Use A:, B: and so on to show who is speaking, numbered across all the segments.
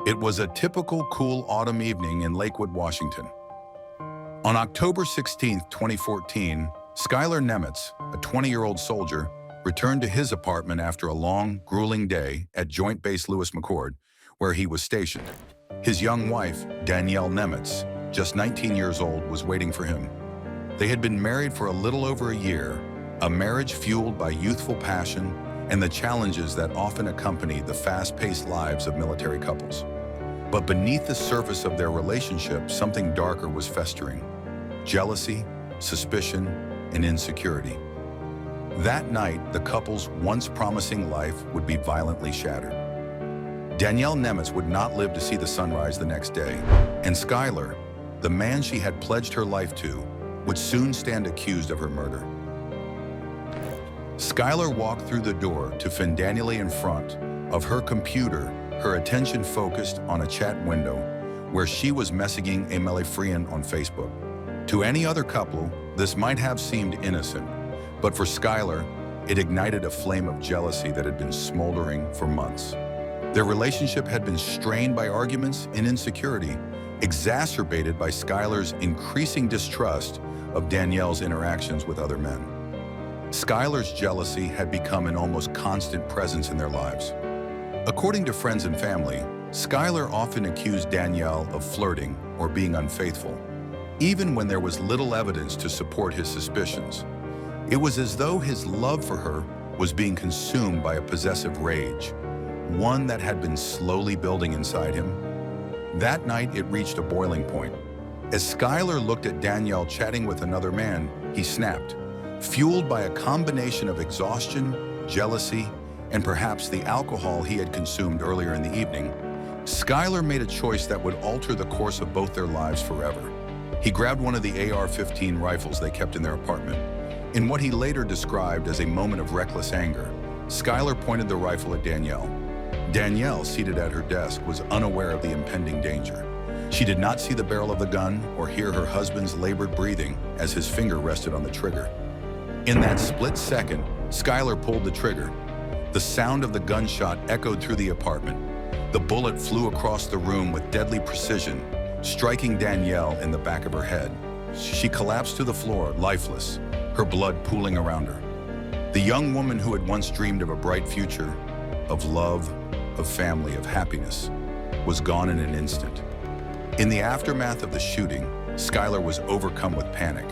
A: It was a typical cool autumn evening in Lakewood, Washington. On October 16, 2014, Skylar Nemitz, a 20-year-old soldier, returned to his apartment after a long, grueling day at Joint Base Lewis McChord, where he was stationed. His young wife, Danielle Nemitz, just 19 years old, was waiting for him. They had been married for a little over a year, a marriage fueled by youthful passion and the challenges that often accompany the fast-paced lives of military couples. But beneath the surface of their relationship, something darker was festering: jealousy, suspicion, and insecurity. That night, the couple's once promising life would be violently shattered. Danielle Nemitz would not live to see the sunrise the next day, and Skylar, the man she had pledged her life to, would soon stand accused of her murder. Skylar walked through the door to find Danielle in front of her computer, her attention focused on a chat window where she was messaging a friend on Facebook. To any other couple, this might have seemed innocent, but for Skylar, it ignited a flame of jealousy that had been smoldering for months. Their relationship had been strained by arguments and insecurity, exacerbated by Skylar's increasing distrust of Danielle's interactions with other men. Skylar's jealousy had become an almost constant presence in their lives. According to friends and family, Skylar often accused Danielle of flirting or being unfaithful, even when there was little evidence to support his suspicions. It was as though his love for her was being consumed by a possessive rage, one that had been slowly building inside him. That night, it reached a boiling point. As Skylar looked at Danielle chatting with another man, he snapped, fueled by a combination of exhaustion, jealousy, and perhaps the alcohol he had consumed earlier in the evening. Skylar made a choice that would alter the course of both their lives forever. He grabbed one of the AR-15 rifles they kept in their apartment. In what he later described as a moment of reckless anger, Skylar pointed the rifle at Danielle. Danielle, seated at her desk, was unaware of the impending danger. She did not see the barrel of the gun or hear her husband's labored breathing as his finger rested on the trigger. In that split second, Skylar pulled the trigger. The sound of the gunshot echoed through the apartment. The bullet flew across the room with deadly precision, striking Danielle in the back of her head. She collapsed to the floor, lifeless, her blood pooling around her. The young woman who had once dreamed of a bright future, of love, of family, of happiness, was gone in an instant. In the aftermath of the shooting, Skylar was overcome with panic.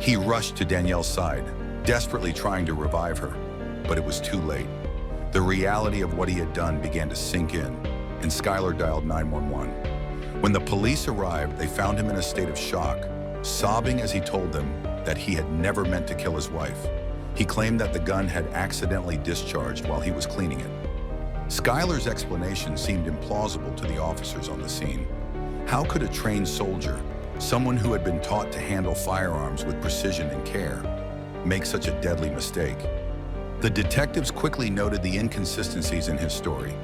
A: He rushed to Danielle's side, desperately trying to revive her, but it was too late. The reality of what he had done began to sink in, and Skylar dialed 911. When the police arrived, they found him in a state of shock, sobbing as he told them that he had never meant to kill his wife. He claimed that the gun had accidentally discharged while he was cleaning it. Skylar's explanation seemed implausible to the officers on the scene. How could a trained soldier, someone who had been taught to handle firearms with precision and care, make such a deadly mistake? The detectives quickly noted the inconsistencies in his story.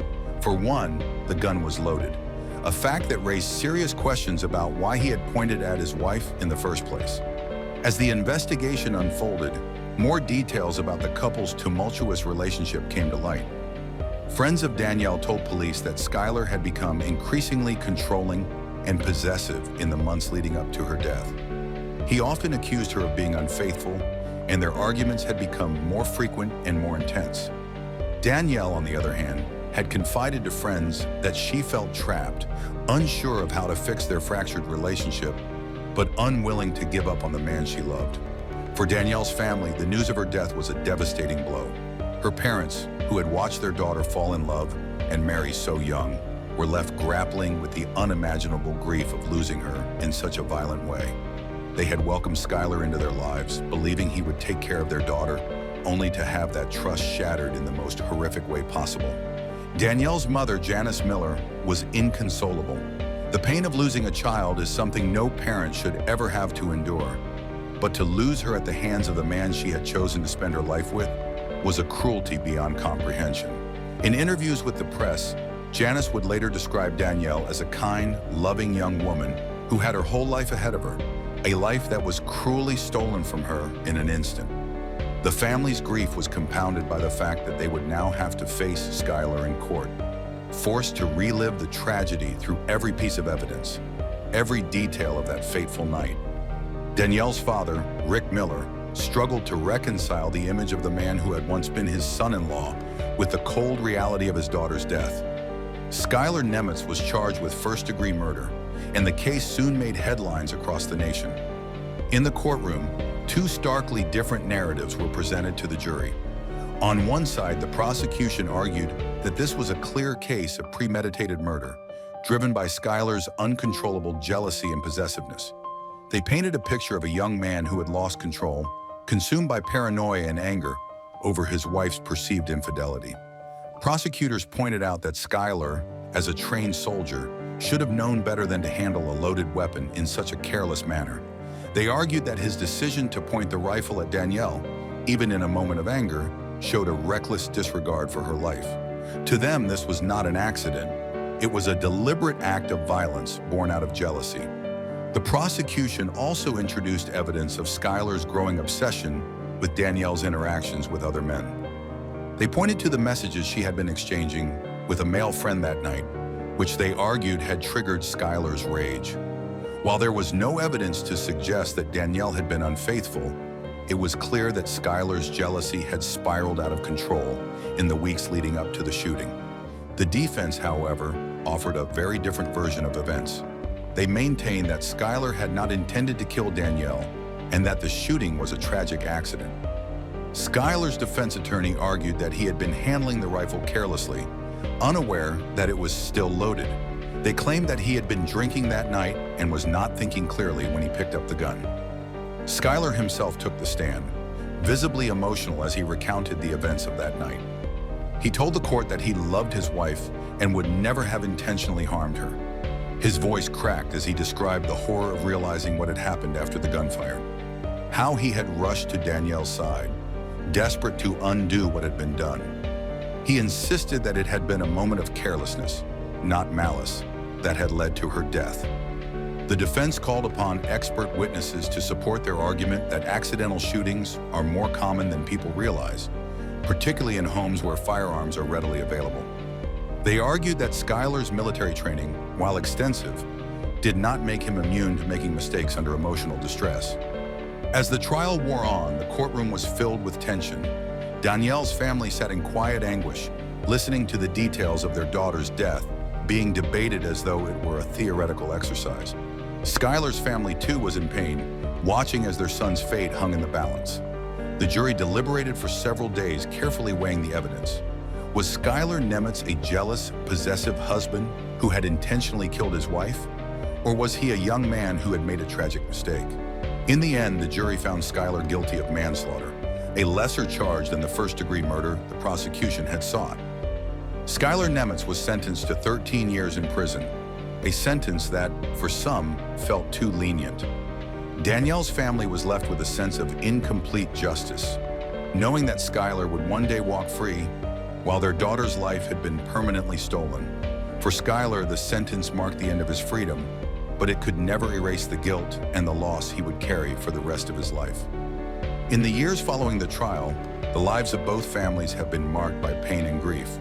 A: For one, the gun was loaded, a fact that raised serious questions about why he had pointed at his wife in the first place. As the investigation unfolded, more details about the couple's tumultuous relationship came to light. Friends of Danielle told police that Skylar had become increasingly controlling and possessive in the months leading up to her death. He often accused her of being unfaithful, and their arguments had become more frequent and more intense. Danielle, on the other hand, had confided to friends that she felt trapped, unsure of how to fix their fractured relationship, but unwilling to give up on the man she loved. For Danielle's family, the news of her death was a devastating blow. Her parents, who had watched their daughter fall in love and marry so young, were left grappling with the unimaginable grief of losing her in such a violent way. They had welcomed Skylar into their lives, believing he would take care of their daughter, only to have that trust shattered in the most horrific way possible. Danielle's mother, Janice Miller, was inconsolable. The pain of losing a child is something no parent should ever have to endure. But to lose her at the hands of the man she had chosen to spend her life with was a cruelty beyond comprehension. In interviews with the press, Janice would later describe Danielle as a kind, loving young woman who had her whole life ahead of her, a life that was cruelly stolen from her in an instant. The family's grief was compounded by the fact that they would now have to face Skylar in court. forced to relive the tragedy through every piece of evidence, every detail of that fateful night. Danielle's father, Rick Miller, struggled to reconcile the image of the man who had once been his son-in-law with the cold reality of his daughter's death. Skylar Nemitz was charged with first-degree murder, and the case soon made headlines across the nation. In the courtroom, two starkly different narratives were presented to the jury. On one side, the prosecution argued that this was a clear case of premeditated murder, driven by Skylar's uncontrollable jealousy and possessiveness. They painted a picture of a young man who had lost control, consumed by paranoia and anger over his wife's perceived infidelity. Prosecutors pointed out that Skylar, as a trained soldier, should have known better than to handle a loaded weapon in such a careless manner. They argued that his decision to point the rifle at Danielle, even in a moment of anger, showed a reckless disregard for her life. To them, this was not an accident. It was a deliberate act of violence born out of jealousy. The prosecution also introduced evidence of Skylar's growing obsession with Danielle's interactions with other men. They pointed to the messages she had been exchanging with a male friend that night, which they argued had triggered Skylar's rage. While there was no evidence to suggest that Danielle had been unfaithful, it was clear that Skylar's jealousy had spiraled out of control in the weeks leading up to the shooting. The defense, however, offered a very different version of events. They maintained that Skylar had not intended to kill Danielle and that the shooting was a tragic accident. Skylar's defense attorney argued that he had been handling the rifle carelessly, unaware that it was still loaded. They claimed that he had been drinking that night and was not thinking clearly when he picked up the gun. Skylar himself took the stand, visibly emotional as he recounted the events of that night. He told the court that he loved his wife and would never have intentionally harmed her. His voice cracked as he described the horror of realizing what had happened after the gunfire. How he had rushed to Danielle's side, desperate to undo what had been done. He insisted that it had been a moment of carelessness, not malice, that had led to her death. The defense called upon expert witnesses to support their argument that accidental shootings are more common than people realize, particularly in homes where firearms are readily available. They argued that Skylar's military training, while extensive, did not make him immune to making mistakes under emotional distress. As the trial wore on, the courtroom was filled with tension. Danielle's family sat in quiet anguish, listening to the details of their daughter's death being debated as though it were a theoretical exercise. Skylar's family too was in pain, watching as their son's fate hung in the balance. The jury deliberated for several days, carefully weighing the evidence. Was Skylar Nemitz a jealous, possessive husband who had intentionally killed his wife? Or was he a young man who had made a tragic mistake? In the end, the jury found Skylar guilty of manslaughter, a lesser charge than the first-degree murder the prosecution had sought. Skylar Nemitz was sentenced to 13 years in prison, a sentence that, for some, felt too lenient. Danielle's family was left with a sense of incomplete justice, knowing that Skylar would one day walk free while their daughter's life had been permanently stolen. For Skylar, the sentence marked the end of his freedom, but it could never erase the guilt and the loss he would carry for the rest of his life. In the years following the trial, the lives of both families have been marked by pain and grief.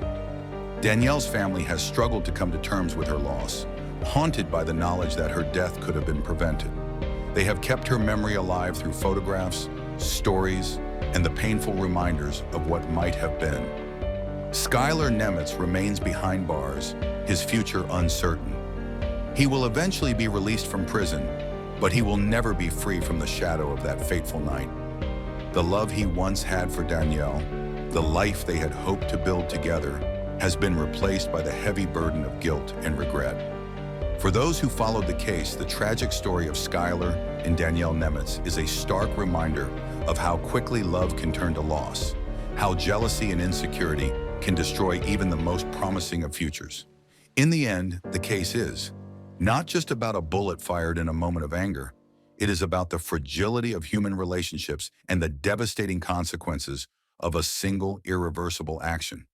A: Danielle's family has struggled to come to terms with her loss, haunted by the knowledge that her death could have been prevented. They have kept her memory alive through photographs, stories, and the painful reminders of what might have been. Skylar Nemitz remains behind bars, his future uncertain. He will eventually be released from prison, but he will never be free from the shadow of that fateful night. The love he once had for Danielle, the life they had hoped to build together, has been replaced by the heavy burden of guilt and regret. For those who followed the case, the tragic story of Skylar and Danielle Nemitz is a stark reminder of how quickly love can turn to loss, how jealousy and insecurity can destroy even the most promising of futures. In the end, the case is not just about a bullet fired in a moment of anger. It is about the fragility of human relationships and the devastating consequences of a single irreversible action.